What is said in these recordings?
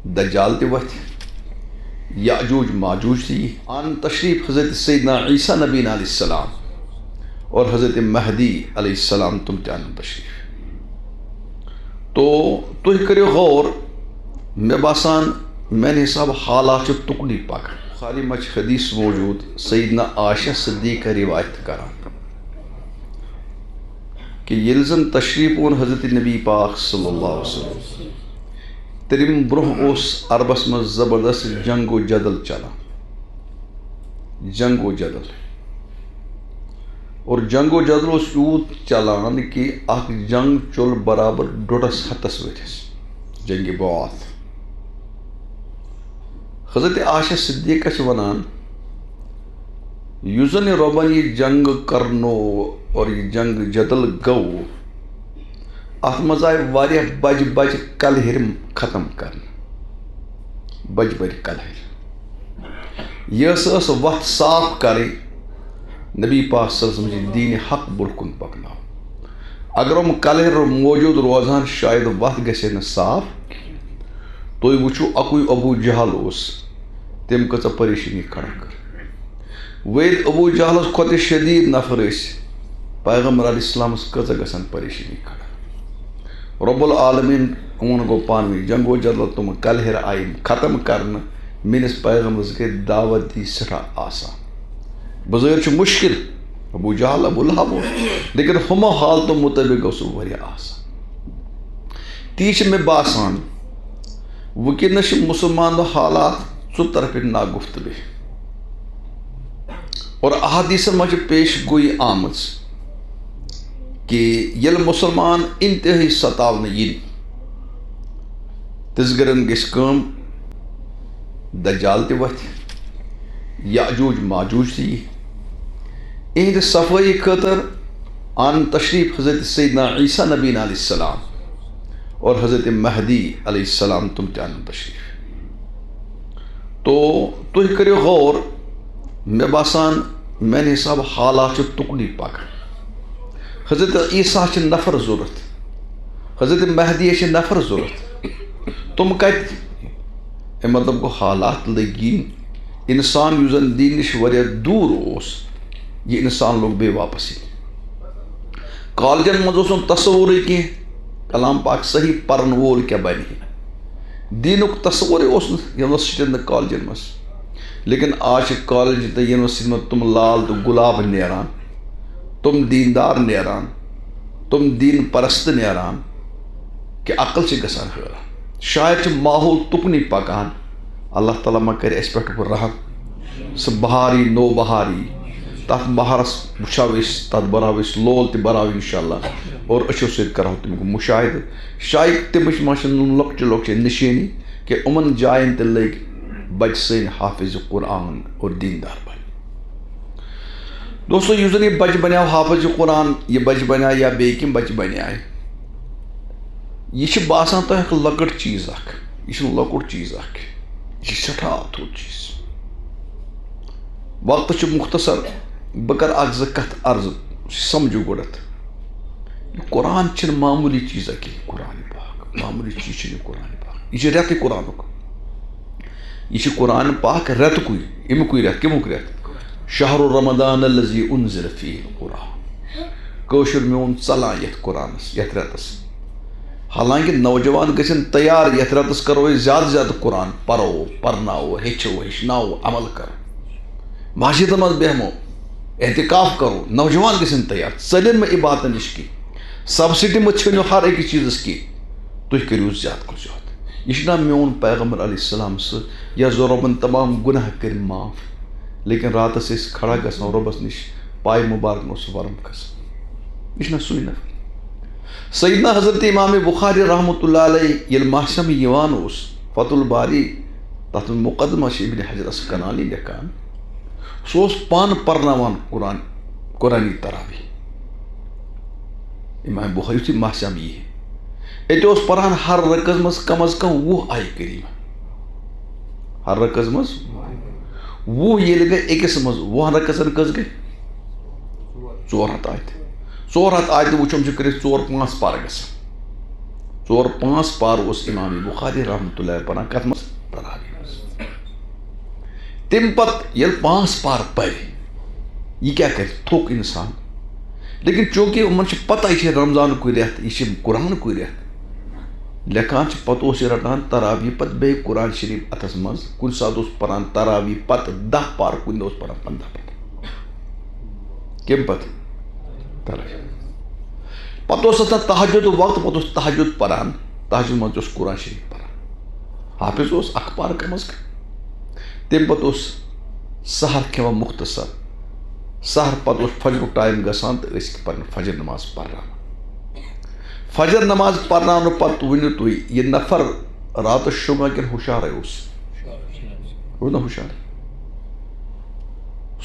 دجال تہ وتھ یاجوج ماجوج تہ ان تشریف حضرت سیدنا عیسیٰ نبی علیہ السلام اور حضرت مہدی علیہ السلام تم تہ ان تشریف. تو تُہۍ کٔرِو غور، مےٚ باسان میانہِ حساب حالات چھِ تُکنُے پکان. بخاری منٛز چھِ حدیث موجود سیدنا عائشہ صدیقہ روایت کران کہ ییٚلہِ زن تشریف اون حضرت نبی پاک صلی اللہ علیہ وسلم تریم برونٛہہ اوس عربس منٛز زبردست جنگ و جدل چلان، جنگ و جدل، اور جنگ و جدل اوس یوٗت چلان کہ اکھ جنگ چول برابر 1.5 ہتس ؤرِیس، جنگِ بعاث. حضرت عائشہ صدیقہ چھِ ونان یُس زن رۄبن یہِ جنگ کرنو اور یہِ جنگ جدل گوٚو، اتھ منٛز آیہِ واریاہ بجہِ بجہِ کلہِرِ ختم کرنہٕ، بجہِ بجہِ کلہِرِ. یہِ ٲس وتھ صاف کرٕنۍ نبی پاک صلی اللہ علیہ وسلم چہِ دیٖنِ حق برونٛہہ کُن پکناو. اگر یِم کلہِرِ موجوٗد روزہن شاید وتھ گژھِ ہے نہٕ صاف. تُہۍ وٕچھِو اکُے ابوٗ جہل اوس، تٔمۍ کۭژاہ پریشٲنی کھڑا کٔر. وۄنۍ ابوٗ جہلس کھۄتہٕ شدیٖد نفر ٲسۍ پیغمبر علیہ السلامس کۭژاہ گژھان پریشٲنی کھڑا. رب العالمیٖن یِمن گوٚو پانہٕ ؤنۍ جنگ و جدل، تِم کلہِرِ آیہِ ختم کرنہٕ. میٲنِس پیغمبرس گٔے دعوت دی سٮ۪ٹھاہ آسان. بظٲہر چھُ مُشکل، ابوٗ جہل ابوٗ لہب اوس، لیکن ہُمو حالتو مطٲبق گوٚو سُہ واریاہ آسان. تی چھِ مےٚ باسان وٕنکیٚنس چھِ مُسلمانو حالات ژُطرفہِ ناگُفتگی، اور احادیثن منٛز چھِ پیش گویی آمٕژ کہ ییٚلہِ مُسلمان انتہٲئی ستاونہٕ یِنۍ تِژھ گرن گژھِ کٲم، دجال تہِ وتھِ، یاجوج ماجوج تہِ یی. اِہنٛدِ صفٲیی خٲطرٕ ان تشریف حضرت سیدنا عیسیٰ نبی علیہ السلام اور حضرت مہدی علیہ السلام تم تہ ان تشریف. تو تُہۍ کٔرِو غور، مےٚ باسان میانہِ حساب حالات چھِ تُکنُے پکان. حضرت عیسیٰ چھِ نفر ضوٚرتھ، حضرت مہدی چھِ نفر ضوٚرتھ. تِم کتہِ؟ اَمیُک مطلب گوٚو حالات لٔگۍ یِنۍ. انسان یُس زن دیٖن نِش واریاہ دوٗر اوس، یہِ انسان لوٚگ بیٚیہِ واپس یِنۍ. کالجن منٛز اوس نہٕ تصورٕے کینٛہہ کلام پاک صحیح پرن وول کیٛاہ بنہِ ہے. دیٖنُک تصورٕے اوس نہٕ یونیورسٹین تہٕ کالجن منٛز. لیکن آز چھِ کالج تہٕ یونیورسٹی منٛز تِم لال تہٕ گُلاب نیران، تِم دیٖندار نیران، تِم دیٖن پرست نیران کہ عقل چھِ گژھان حٲران. شاید چھِ ماحول تُکنُے پکان. اللہ تعالیٰ ما کرِ اَسہِ پٮ۪ٹھ رحم. سُہ بہار یی، نو بہار یی، تتھ بہارس وٕچھو أسۍ، تتھ بناوو أسۍ لول تہِ بناوو انشاء اللہ، اور أچھو سۭتۍ کرہو تمیُک مُشاہدٕ. شاید تمِچ ما چھِ لۄکچہِ لۄکچہِ نِشٲنی کہ یِمن جاین تہِ لٔگۍ بچہِ سٲنۍ حافظ قرآن اور دیندار بنہِ. دوستو، یُس زن یہِ بچہِ بنیو حافظ قرآن، یہِ بچہِ بنیو یا بیٚیہِ کینٛہہ بچہِ بنیاے، یہِ چھِ باسان تۄہہِ اکھ لۄکٕٹ چیٖز اکھ. یہِ چھُنہٕ لۄکُٹ چیٖز اکھ، یہِ چھِ سٮ۪ٹھاہ تھوٚد چیٖز. وقت چھُ مختصر، بہٕ کرٕ اکھ زٕ کتھٕ عرض، سمجھو گۄڈنٮ۪تھ. یہِ قرآن چھِنہٕ معموٗلی چیٖزا کینٛہہ. قرآن پاک معموٗلی چیٖز چھُنہٕ یہِ قرآن پاک. یہِ چھُ رٮ۪تٕے قرآنُک. یہِ چھُ قرآن پاک رٮ۪تُکُے. اَمیُکُے رٮ۪تھ، کَمیُک رٮ۪تھ؟ شہر رمضان الذی انزل فیہ القرآن. کٲشُر میون ژلان یتھ قرآنس، یتھ رٮ۪تس. حالانکہ نوجوان گژھن تیار، یتھ رٮ۪تس کرو أسۍ زیادٕ زیادٕ قرآن پرو، پرناوو، ہیٚچھو، ہیٚچھناوو، عمل کرو، مسجدن منٛز بیہمو، احتکاف کرو. نوجوان گژھن تیار. ژٔلِن مہ عبادتن نِش کینٛہہ، سبسڈی مہ ژھٕنِو ہر أکِس چیٖزس کینٛہہ. تُہۍ کٔرِو زیادٕ کھۄتہٕ زیادٕ. یہِ چھُنہ میون پیغمبر علیہ السلام سۭتۍ یس رۄبن تمام گُناہ کٔرۍ معاف، لیکن راتس ٲسۍ کھڑا گژھان رۄبس نِش، پایہِ مُبارکن اوس ورم کھسان. یہِ چھُنہ سُے نفر. سیدنا حضرت امام بخاری رحمۃ اللہ علیہ ییٚلہِ محشم یِوان اوس، فتح الباری تتھ منٛز مقدمہ چھِ ابن حجر اسقلانی لیکھان، سُہ اوس پانہٕ پرناوان قرآنی تراویح. امام بخاری یُتھُے محشم یی، اَتہِ اوس پران ہر رکعژ منٛز کم از کم 20 آیہِ کریٖمہ. ہر رکعژ منٛز 20 ییٚلہِ گٔے أکِس منٛز 20 رکعژن کٔژ گٔے؟ 400 آیتہٕ. 400 آیتہٕ وٕچھُم چھِ کٔرِتھ 4-5 پَرٕ گژھان. 4-5 پار اس امام بخاری رحمۃ اللہ پران کت مز تراویح مز تم پت یل 5 پار پہ یہ کیا کر تھوک انسان لیکن چونکہ ان پتہ یہ رمضان کو رت یہ قرآن کو رت لکھان پتہ اس رٹان تراویح پتہ بی قرآن شریف اتس مز کن سات پران تراویح پتہ 10 پار کن دہ 15 پتہ کم پتہ تراویح پتہ تہجد وقت پتہ تہجد پران تہجد مز قرآن شریف پران حافظ اخ پار کم از کم تم پتہ سحر کھیوان مختصر سحر پتہ فجر ٹائم گسان تو پن فجر نماز پران فجر نماز پرناؤ پتہ ؤنِو تُہۍ یہ نفر راتس شونگان کن ہوشارے روز نا ہوشار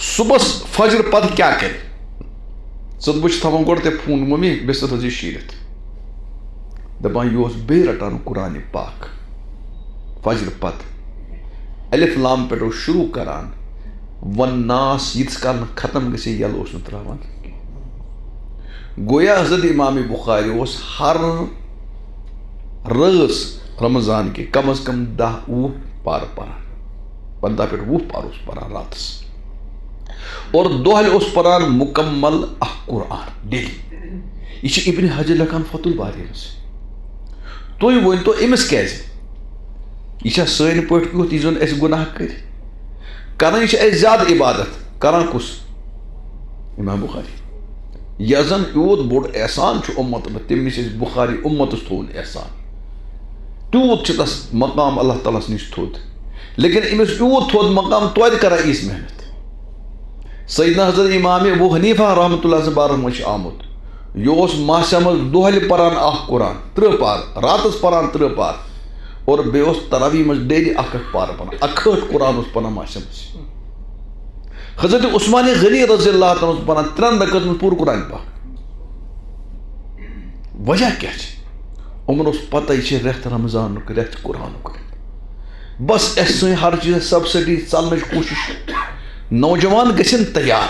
صبح فجر پتہ کیا کر بہت تھوان گۄڈٕ تے فون ممی بستر تھٲوزِ شیٖرِتھ دپان یہ بی رٹان قرآن پاک فجر پتہ الف لام پہ شروع کران والناس یتس کال ختم گژھِ یل اوس نہٕ تراوان گویا حضرت امام بخاری اس ہر رٲژ رمضان کے کم از کم 10-20 پار پران 15 پہ 20 پار اس پران راتس اور دۄہلہِ اوس پران مکمل اخ قرآن ڈیلی یہ ابن حجر لکھان فتح الباری مز تُہۍ ؤنتو أمِس کیازِ یہ چھا سٲنۍ پٲٹھۍ کیُتھ یہِ زن اَسہِ گُناہ کٔرۍ کران یہ اَسہِ زیادٕ عبادت کران کُس امام بخاری یہ زن یوت بوڑ احسان امت تم نش بخاری امتس تھون احسان تیوت تس مقام اللہ تعالیٰ نش تھوت لیکن امس یوت تھوت مقام توتہ کران یس محنت سیدنا حضرت امام ابو حنیفہ رحمۃ اللہ سے بارہ مجھ آمت یہ ماسہ مز دۄہلہِ پران اخ قرآن 30 پار راتس پران 30 پار اور بیس تراویح مز ڈیلی اخ پار پران 61 قرآن اس پران ماسہ مز حضرت عثمان غنی رضی اللہ عنہ پران 3 رکعت میں پور قرآن پاک وجہ کیا یمن اس پتہ یہ رت رمضان رت قرآن بس اس ہر چیز سبسڈی ژلنٕچ کوشش نوجوان گژھن تیار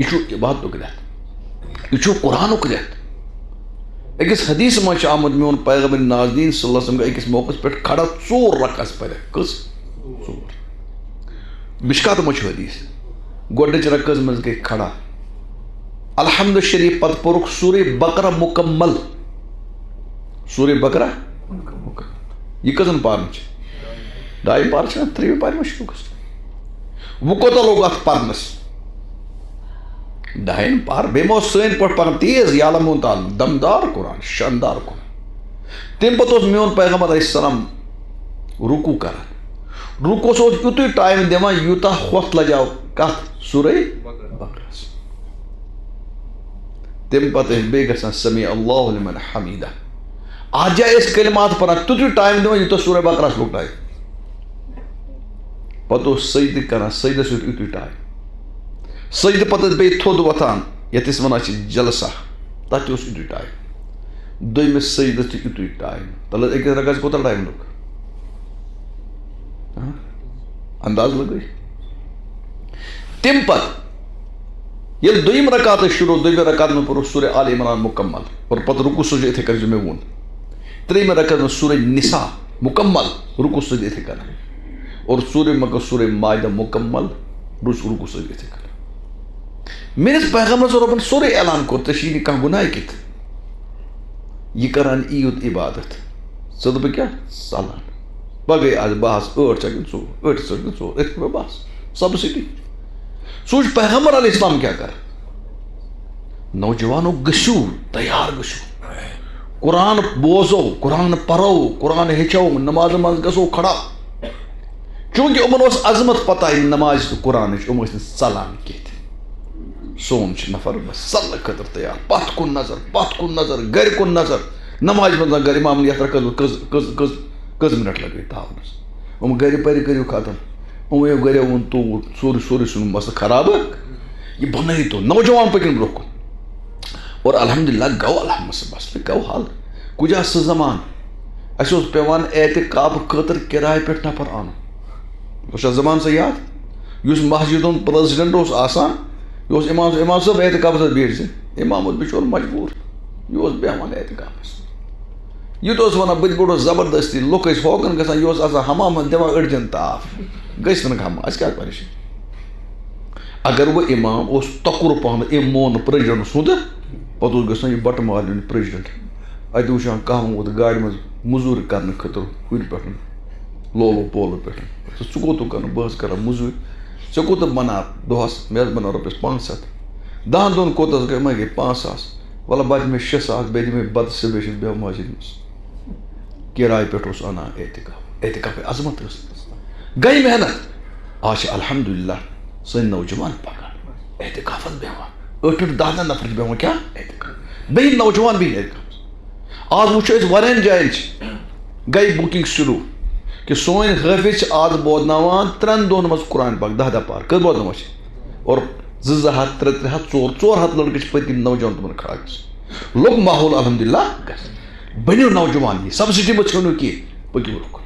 یہ عبادت رت یہ قرآن رت اکس حدیث مجھ آمد میون پیغمبر نازدین صلی اللہ علیہ وسلم اکس موقع پہ کھڑا 4 رکعت پڑھ کس 4 مشکات مجھ حدیث گۄڈنِچ رکعت مز گئی کھڑا الحمد شریف پتہ پورک سورہ بقرہ مکمل سورہ بقرہ مکمل یہ کتن پارن 2 پار 3 پار میں شروع گژھن وہ کوتاہ لوگ اتھ پرنس 2 پار بیمو سین پٹ پرن تیز یعلمون تعالیٰ دمدار قرآن شاندار قرآن تم پتہ اس میون پیغمبر علیہ السلام رکوع کران رکوع سو یوتُے ٹائم دِوان یوتاہ ہوٚتھ لجاو کتھ سورہ بقرہ تم پتہ بیٚیہِ گژھان سمیع اللہ لمن حمیدہ اتھ جایہِ ٲسۍ کلمات پران تیُتُے ٹائم دِوان یوتاہ سورہ بقرہ لوٚگ ٹائم پتہ اوس سجدٕ کران سجدس یوت یُتُے ٹائم سجدٕ پتہٕ ٲسۍ بیٚیہِ تھوٚد وۄتھان یتھ أسۍ ونان چھِ جلسہ تتھ تہِ اوس یُتُے ٹائم دوٚیمِس سجدس تہِ یُتُے ٹائم تلہٕ أکِس رکعتس کوتاہ ٹائم لوٚگ انداز لگٲیِو تم پتہ یل دویم رکعت شروع دویم رکعت میں پوٚر سورہ آل عمران مکمل اور پتہ رکوع سجدٕ یِتھے کٔنۍ مےٚ ووٚن ترٛیٚیِمہِ رکعت میں سورہ نساء مکمل رکوع سجدٕ یِتھے کٔنۍ اور سورہ مائدہ مکمل رکوع سجدٕ یِتھے کٔنۍ میٲنِس پیغمبرس رۄبن سورُے اعلان کوٚر ژےٚ چھی نہٕ کانٛہہ گُناہ کِتھ یہ کران یوت عبادت ژٕ بہٕ کیٛاہ ژلان بہٕ گٔے آز بہس 8 ژٕ 4 8 ژٕ 4 أتھۍ پٮ۪ٹھ بس سبسڈی سوچ پیغمبر علیہ السلام کیا کر نوجوانوں گژھِو تیار گژھِو قرآن بوزو قرآن پرو قرآن ہیٚچھو نماز منٛز گژھو کھڑا چونکہ یِمن اوس عظمت پتہ یہِ نماز تہٕ قرآنٕچ یِم ٲسۍ نہٕ ژلان کینٛہہ سون چھُ نفر بس ژلنہٕ خٲطرٕ تیار پتھ کُن نظر گرِ کُن نظر نماز منٛز اگر امامن یتھ رکعتس کٔژ منٹ لگٲے تھاونس یِم گرِ پرِ کٔرِو ختم یِمو گرِ ووٚن توٗر سورُے ژھُن مسلہٕ خراب یہ بنٲیتو نوجوان پٔکِن برونٛہہ کُن اور الحمدللہ گوٚو مسلہٕ گوٚو حل کُجا سُہ زمان اَسہِ اوس پیٚوان اعتکاف خٲطرٕ کِراے پٮ۪ٹھ نفر اَنُن چھا زمان ژےٚ یاد یُس مسجد ہُنٛد پریزڈنٹ اوس آسان یہ اوس امام صٲب اعتکافس بیٖٹھ زِ امام اوس بِچور مجبوٗر یہِ اوس بیٚہوان اعتکافس یہ تو ونان بہت بوڑ زبردستی لوگ ہوکن گژھان یہ آسان حمام دِوان أڑجن تاپھ گژھِ نہٕ حمام اَسہِ کیٛاہ پریشٲنی اگر وۄنۍ اِمام اوس تۄکُر پہمتھ أمۍ مون نہٕ پرٛزِڈنٛٹ سُنٛد پتہٕ اوس گژھان یہِ بٹہٕ مالیُن پرٛزِڈنٛٹ اَتہِ وٕچھان کانٛہہ ووت گاڑِ منٛز موٚزوٗرۍ کرنہٕ خٲطرٕ ہُرِ پٮ۪ٹھ لولو پولو پٮ۪ٹھ ژٕ کوٚت کران بہٕ حظ کران موٚزوٗرۍ ژےٚ کوٗتاہ بناو دۄہس مےٚ حظ بناو رۄپیس 500 10 دۄہن کوٗتاہ گٔے مےٚ گٔے 5,000 وَلہٕ بچہِ مےٚ 6,000 بیٚیہِ دِ مےٚ بتہٕ سۭتۍ بیٚیہِ چھُس بیٚہوان مسجد منٛز کِراے پٮ۪ٹھ اوس اَنان اعتِکاف عظمت ٲس گٔے محنت آز چھِ الحمدُاللہ سٲنۍ نوجوان پکان اعتکافس بیٚہوان 8-8 10 نفر چھِ بیٚہوان کیٛاہ اعتکاف بیٚیہِ نوجوان بیٚیہِ اعتکافس آز وٕچھو أسۍ واریاہن جاین چھِ گٔے بُکِنگ شروٗع کہ سٲنۍ حٲفظ چھِ آز بودناوان 3 دۄہن منٛز قرآن پاک 10 پار کٔژ بودناوان چھِ اور 200 300 300 400 لڑکہٕ چھِ پٔتۍ کِنۍ نوجوان تِمن کھڑا گژھِ لوٚگ ماحول الحمدُاللہ گژھِ بٔنِو نوجوان یہِ سبسٹی مہ ژھٕنِو کینٛہہ پٔکِو برونٛہہ کُن